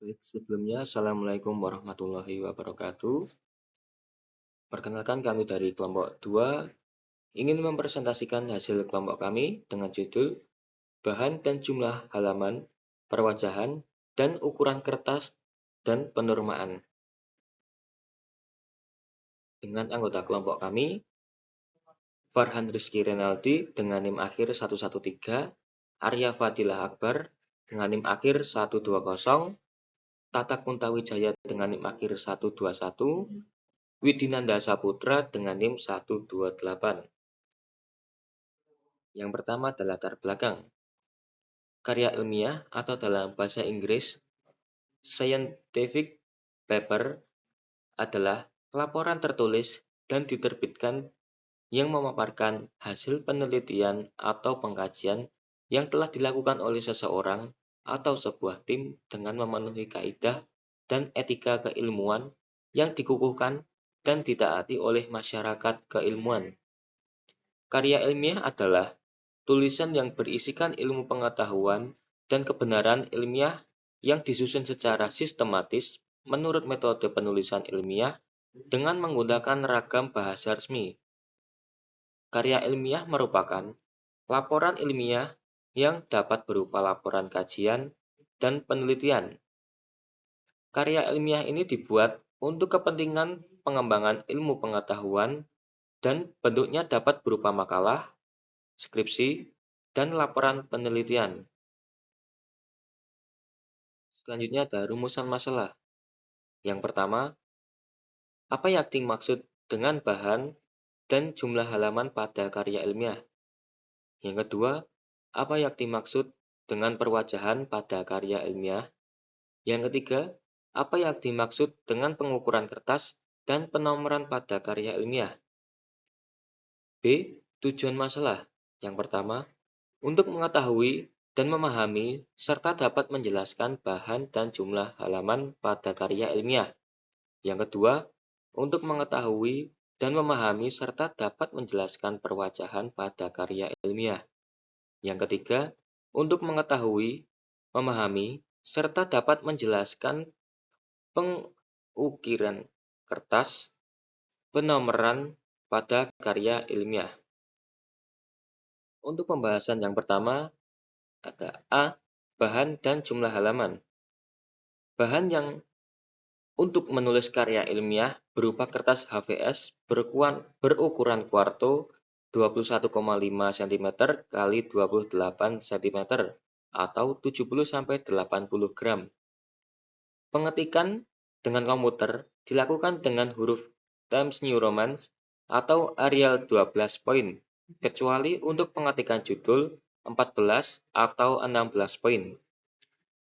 Baik, sebelumnya Assalamualaikum warahmatullahi wabarakatuh. Perkenalkan kami dari kelompok 2 ingin mempresentasikan hasil kelompok kami dengan judul Bahan dan Jumlah Halaman, Perwajahan, dan Ukuran Kertas dan Penormaan. Dengan anggota kelompok kami, Farhan Rizky Renaldi dengan NIM akhir 113, Arya Fadilah Akbar dengan NIM akhir 120, Tatak Kuntawijaya dengan NIM akhir 121, Widinanda Saputra dengan NIM 128. Yang pertama adalah latar belakang. Karya ilmiah atau dalam bahasa Inggris, scientific paper adalah laporan tertulis dan diterbitkan yang memaparkan hasil penelitian atau pengkajian yang telah dilakukan oleh seseorang atau sebuah tim dengan memenuhi kaidah dan etika keilmuan yang dikukuhkan dan ditaati oleh masyarakat keilmuan. Karya ilmiah adalah tulisan yang berisikan ilmu pengetahuan dan kebenaran ilmiah yang disusun secara sistematis menurut metode penulisan ilmiah dengan menggunakan ragam bahasa resmi. Karya ilmiah merupakan laporan ilmiah yang dapat berupa laporan kajian dan penelitian. Karya ilmiah ini dibuat untuk kepentingan pengembangan ilmu pengetahuan dan bentuknya dapat berupa makalah, skripsi, dan laporan penelitian. Selanjutnya ada rumusan masalah. Yang pertama, apa yang dimaksud dengan bahan dan jumlah halaman pada karya ilmiah? Yang kedua, apa yang dimaksud dengan perwajahan pada karya ilmiah? Yang ketiga, apa yang dimaksud dengan pengukuran kertas dan penomoran pada karya ilmiah? B. Tujuan masalah. Yang pertama, untuk mengetahui dan memahami serta dapat menjelaskan bahan dan jumlah halaman pada karya ilmiah. Yang kedua, untuk mengetahui dan memahami serta dapat menjelaskan perwajahan pada karya ilmiah. Yang ketiga, untuk mengetahui, memahami, serta dapat menjelaskan pengukiran kertas, penomoran pada karya ilmiah. Untuk pembahasan yang pertama, ada A. Bahan dan jumlah halaman. Bahan yang untuk menulis karya ilmiah berupa kertas HVS berukuran kuarto 21,5 cm kali 28 cm atau 70-80 gram. Pengetikan dengan komputer dilakukan dengan huruf Times New Roman atau Arial 12 poin, kecuali untuk pengetikan judul 14 atau 16 poin.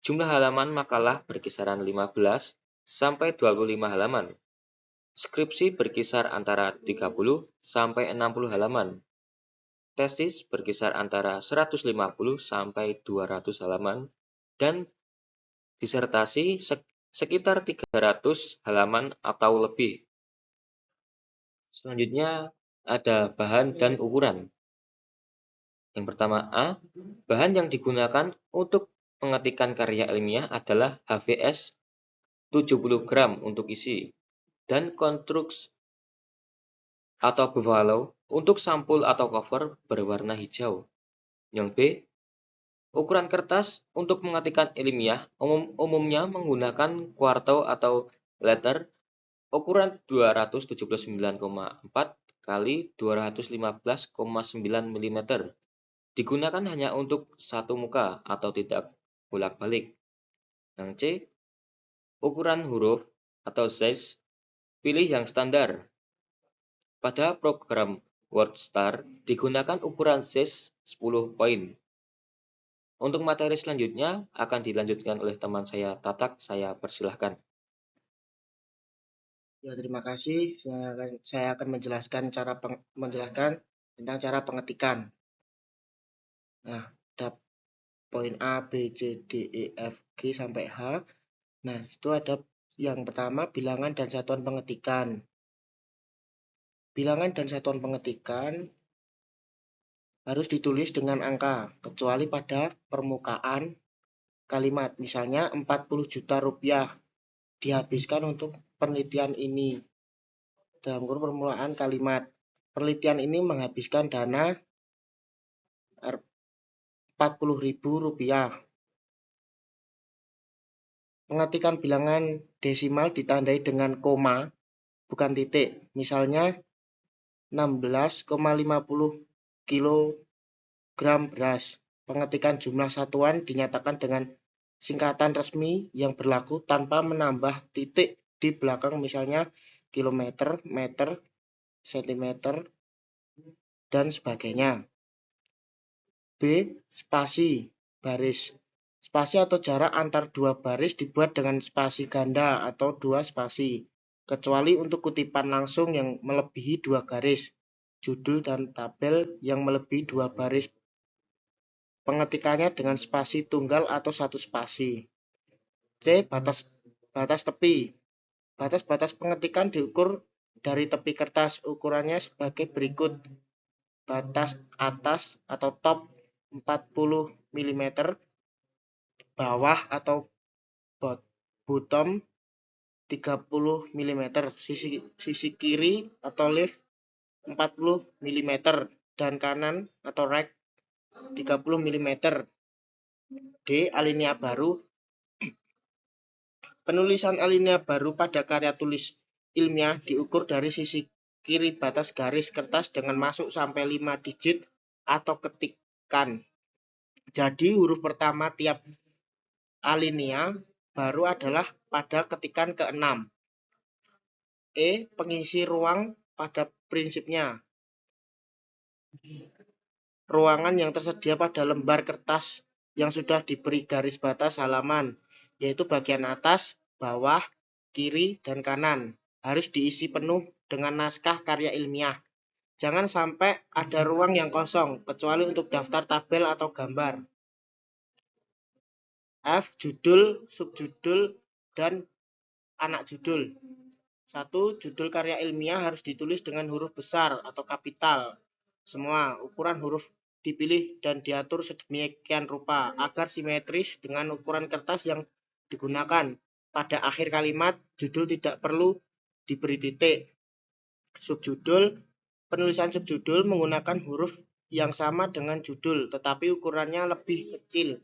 Jumlah halaman makalah berkisaran 15 sampai 25 halaman. Skripsi berkisar antara 30 sampai 60 halaman. Tesis berkisar antara 150 sampai 200 halaman dan disertasi sekitar 300 halaman atau lebih. Selanjutnya ada bahan dan ukuran. Yang pertama A, bahan yang digunakan untuk pengetikan karya ilmiah adalah HVS 70 gram untuk isi dan Construx atau Buffalo untuk sampul atau cover berwarna hijau. Yang B, ukuran kertas untuk pengetikan ilmiah umumnya menggunakan kuarto atau letter ukuran 279,4 kali 215,9 mm. Digunakan hanya untuk satu muka atau tidak bolak-balik. Yang C, ukuran huruf atau size, pilih yang standar. Pada program WordStar digunakan ukuran size 10 poin. Untuk materi selanjutnya akan dilanjutkan oleh teman saya Tatak, saya persilahkan. Ya, terima kasih. Saya akan menjelaskan tentang cara pengetikan. Nah, ada poin A, B, C, D, E, F, G sampai H. Nah, itu ada yang pertama bilangan dan satuan pengetikan. Bilangan dan satuan pengetikan harus ditulis dengan angka, kecuali pada permukaan kalimat. Misalnya 40 juta rupiah dihabiskan untuk penelitian ini. Dalam kurung permulaan kalimat. Penelitian ini menghabiskan dana 40.000 rupiah. Pengetikan bilangan desimal ditandai dengan koma, bukan titik. Misalnya 16,50 kilogram beras. Pengetikan jumlah satuan dinyatakan dengan singkatan resmi yang berlaku tanpa menambah titik di belakang, misalnya kilometer, meter, sentimeter, dan sebagainya. B. Spasi baris. Spasi atau jarak antar dua baris dibuat dengan spasi ganda atau dua spasi, kecuali untuk kutipan langsung yang melebihi dua garis, judul dan tabel yang melebihi dua baris. Pengetikannya dengan spasi tunggal atau satu spasi. C. Batas tepi. Batas-batas pengetikan diukur dari tepi kertas. Ukurannya sebagai berikut. Batas atas atau top 40 mm, bawah atau bottom 30 mm, sisi kiri atau left 40 mm, dan kanan atau right 30 mm. D. Alinea baru. Penulisan alinea baru pada karya tulis ilmiah diukur dari sisi kiri batas garis kertas dengan masuk sampai 5 digit atau ketikan. Jadi huruf pertama tiap alinea baru adalah pada ketikan ke-6. E. Pengisi ruang pada prinsipnya. Ruangan yang tersedia pada lembar kertas yang sudah diberi garis batas halaman, yaitu bagian atas, bawah, kiri, dan kanan, harus diisi penuh dengan naskah karya ilmiah. Jangan sampai ada ruang yang kosong, kecuali untuk daftar tabel atau gambar. F. Judul, subjudul, dan anak judul. 1. Judul karya ilmiah harus ditulis dengan huruf besar atau kapital. Semua ukuran huruf dipilih dan diatur sedemikian rupa agar simetris dengan ukuran kertas yang digunakan. Pada akhir kalimat, judul tidak perlu diberi titik. Subjudul. Penulisan subjudul menggunakan huruf yang sama dengan judul, tetapi ukurannya lebih kecil.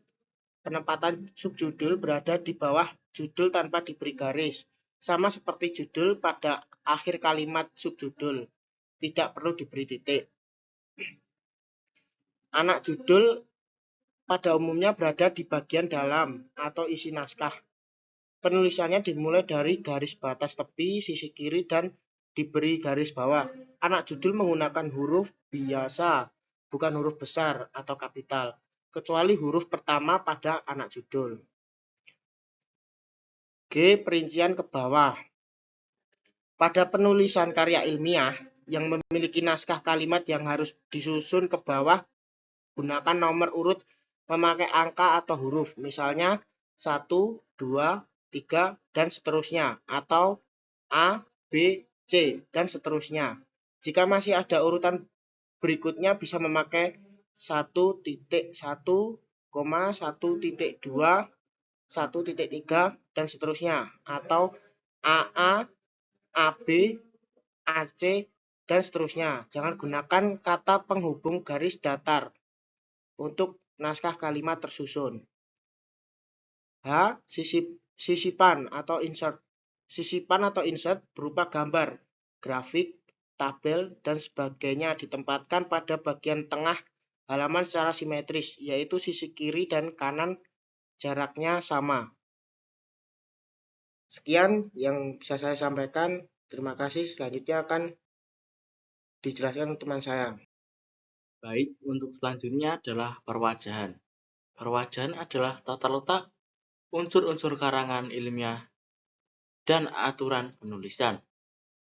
Penempatan subjudul berada di bawah judul tanpa diberi garis. Sama seperti judul pada akhir kalimat subjudul. Tidak perlu diberi titik. Anak judul pada umumnya berada di bagian dalam atau isi naskah. Penulisannya dimulai dari garis batas tepi, sisi kiri, dan diberi garis bawah. Anak judul menggunakan huruf biasa, bukan huruf besar atau kapital, kecuali huruf pertama pada anak judul. G. Perincian ke bawah. Pada penulisan karya ilmiah yang memiliki naskah kalimat yang harus disusun ke bawah, gunakan nomor urut memakai angka atau huruf, misalnya 1, 2, 3, dan seterusnya, atau A, B, C, dan seterusnya. Jika masih ada urutan berikutnya bisa memakai 1.1, 1.2, 1.3, dan seterusnya, atau AA, AB, AC, dan seterusnya. Jangan gunakan kata penghubung garis datar untuk naskah kalimat tersusun. H. Sisipan atau insert. Sisipan atau insert berupa gambar, grafik, tabel, dan sebagainya ditempatkan pada bagian tengah halaman secara simetris, yaitu sisi kiri dan kanan jaraknya sama. Sekian yang bisa saya sampaikan. Terima kasih. Selanjutnya akan dijelaskan teman saya. Baik, untuk selanjutnya adalah perwajahan. Perwajahan adalah tata letak unsur-unsur karangan ilmiah dan aturan penulisan.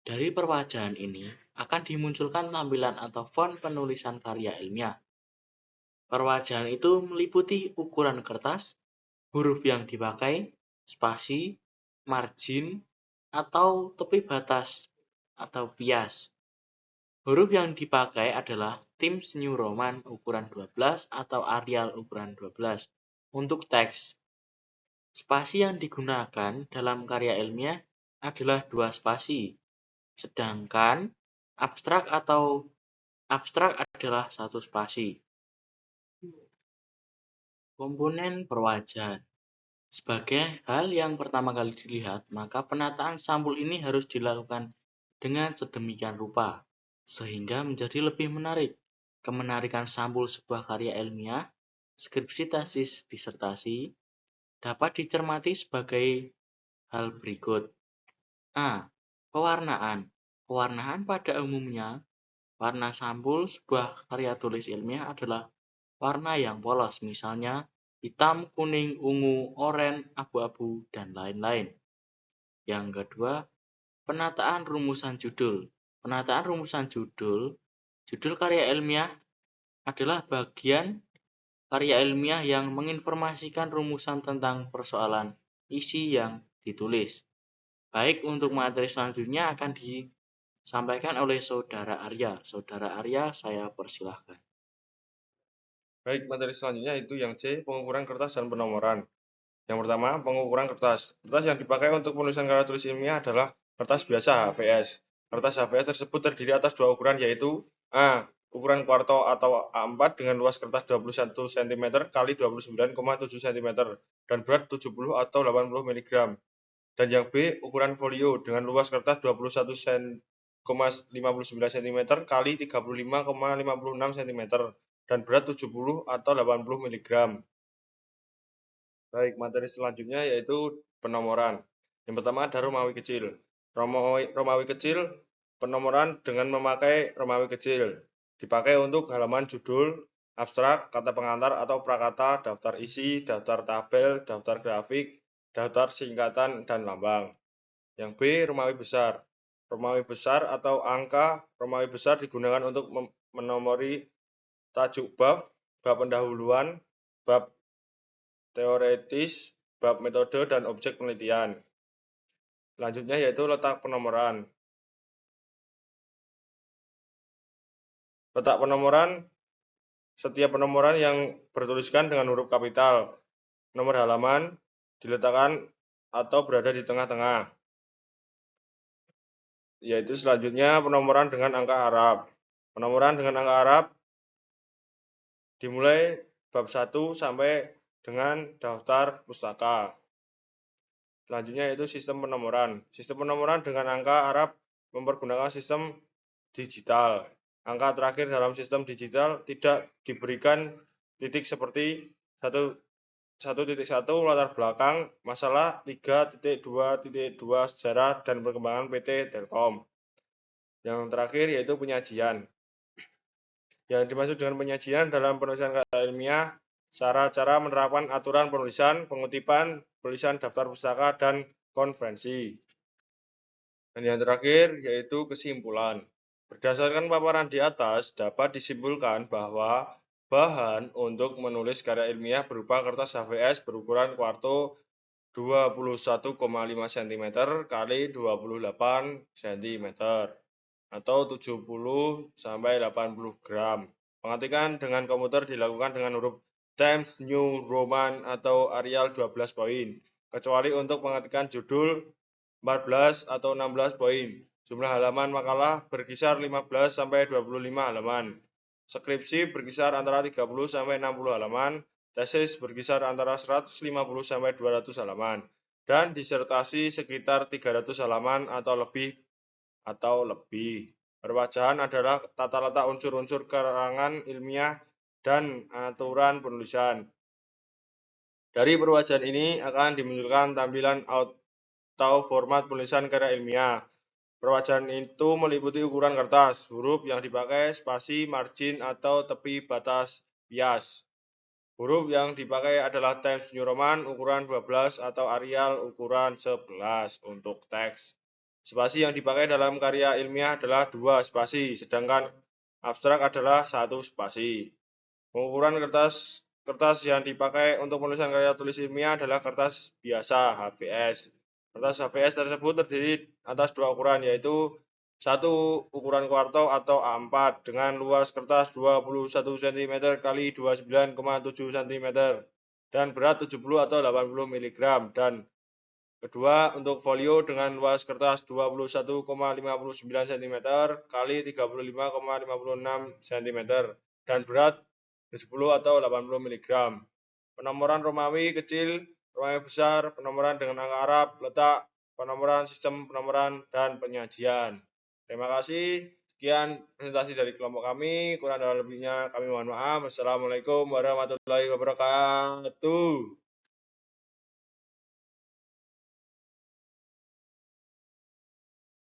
Dari perwajahan ini akan dimunculkan tampilan atau font penulisan karya ilmiah. Perwajahan itu meliputi ukuran kertas, huruf yang dipakai, spasi, margin, atau tepi batas atau bias. Huruf yang dipakai adalah Times New Roman ukuran 12 atau Arial ukuran 12 untuk teks. Spasi yang digunakan dalam karya ilmiah adalah 2 spasi, sedangkan abstrak adalah 1 spasi. Komponen perwajahan. Sebagai hal yang pertama kali dilihat, maka penataan sampul ini harus dilakukan dengan sedemikian rupa, sehingga menjadi lebih menarik. Kemenarikan sampul sebuah karya ilmiah, skripsi, tesis, disertasi, dapat dicermati sebagai hal berikut. A. Pewarnaan. Pewarnaan pada umumnya, warna sampul sebuah karya tulis ilmiah adalah warna yang polos, misalnya hitam, kuning, ungu, oranye, abu-abu, dan lain-lain. Yang kedua, penataan rumusan judul. Penataan rumusan judul karya ilmiah adalah bagian karya ilmiah yang menginformasikan rumusan tentang persoalan isi yang ditulis. Baik, untuk materi selanjutnya akan disampaikan oleh Saudara Arya. Saudara Arya, saya persilahkan. Baik, materi selanjutnya itu yang C, pengukuran kertas dan penomoran. Yang pertama, pengukuran kertas. Kertas yang dipakai untuk penulisan karya tulis ilmiah adalah kertas biasa HVS. Kertas HVS tersebut terdiri atas 2 ukuran, yaitu A. Ukuran kuarto atau A4 dengan luas kertas 21 cm x 29,7 cm dan berat 70 atau 80 mg. Dan yang B, ukuran folio dengan luas kertas 21,59 cm x 35,56 cm dan berat 70 atau 80 mg. Baik, materi selanjutnya yaitu penomoran. Yang pertama ada Romawi kecil. Romawi kecil, penomoran dengan memakai Romawi kecil. Dipakai untuk halaman judul, abstrak, kata pengantar atau prakata, daftar isi, daftar tabel, daftar grafik, daftar singkatan, dan lambang. Yang B, Romawi besar. Romawi besar atau angka Romawi besar digunakan untuk menomori tajuk bab, bab pendahuluan, bab teoretis, bab metode, dan objek penelitian. Selanjutnya yaitu letak penomoran. Letak penomoran, setiap penomoran yang bertuliskan dengan huruf kapital, nomor halaman diletakkan atau berada di tengah-tengah. Yaitu selanjutnya penomoran dengan angka Arab. Penomoran dengan angka Arab dimulai bab 1 sampai dengan daftar pustaka. Selanjutnya yaitu sistem penomoran. Sistem penomoran dengan angka Arab mempergunakan sistem digital. Angka terakhir dalam sistem digital tidak diberikan titik seperti 1.1 latar belakang masalah, 3.2.2 sejarah dan perkembangan PT Telkom. Yang terakhir yaitu penyajian. Yang dimaksud dengan penyajian dalam penulisan karya ilmiah, cara-cara menerapkan aturan penulisan, pengutipan, penulisan daftar pustaka, dan konferensi. Dan yang terakhir yaitu kesimpulan. Berdasarkan paparan di atas, dapat disimpulkan bahwa bahan untuk menulis karya ilmiah berupa kertas HVS berukuran kuarto 21,5 cm x 28 cm atau 70 sampai 80 gram. Pengetikan dengan komputer dilakukan dengan huruf Times New Roman atau Arial 12 poin, kecuali untuk pengetikan judul 14 atau 16 poin. Jumlah halaman makalah berkisar 15 sampai 25 halaman. Skripsi berkisar antara 30 sampai 60 halaman. Tesis berkisar antara 150 sampai 200 halaman. Dan disertasi sekitar 300 halaman atau lebih. Perwajahan adalah tata letak unsur-unsur karangan ilmiah dan aturan penulisan. Dari perwajahan ini akan dimunculkan tampilan atau format penulisan karya ilmiah. Perwajahan itu meliputi ukuran kertas, huruf yang dipakai, spasi, margin, atau tepi batas bias. Huruf yang dipakai adalah Times New Roman ukuran 12 atau Arial ukuran 11 untuk teks. Spasi yang dipakai dalam karya ilmiah adalah 2 spasi, sedangkan abstrak adalah 1 spasi. Pengukuran kertas yang dipakai untuk penulisan karya tulis ilmiah adalah kertas biasa HVS. Kertas HVS tersebut terdiri atas 2 ukuran, yaitu 1 ukuran kuarto atau A4 dengan luas kertas 21 cm x 29,7 cm dan berat 70 atau 80 mg. Dan kedua, untuk folio dengan luas kertas 21,59 cm kali 35,56 cm dan berat 70 atau 80 mg. Penomoran Romawi kecil, Romawi besar, penomoran dengan angka Arab, letak, penomoran, sistem penomoran, dan penyajian. Terima kasih. Sekian presentasi dari kelompok kami. Kurang dan lebihnya kami mohon maaf. Wassalamualaikum warahmatullahi wabarakatuh.